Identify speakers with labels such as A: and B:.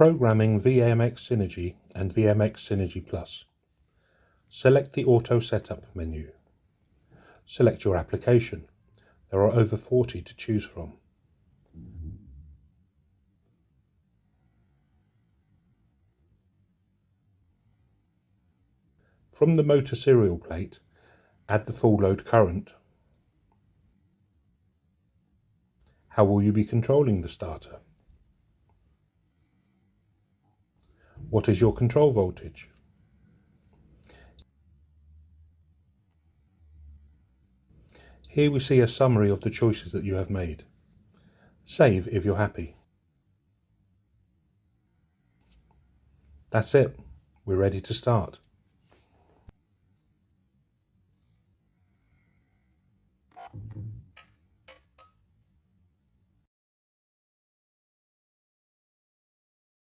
A: programming VMX-synergy and VMX-synergy Plus. Select the Auto Setup menu. Select your application. There are over 40 to choose from. From the motor serial plate, add the full load current. How will you be controlling the starter? What is your control voltage? Here we see a summary of the choices that you have made. Save if you're happy. That's it. We're ready to start.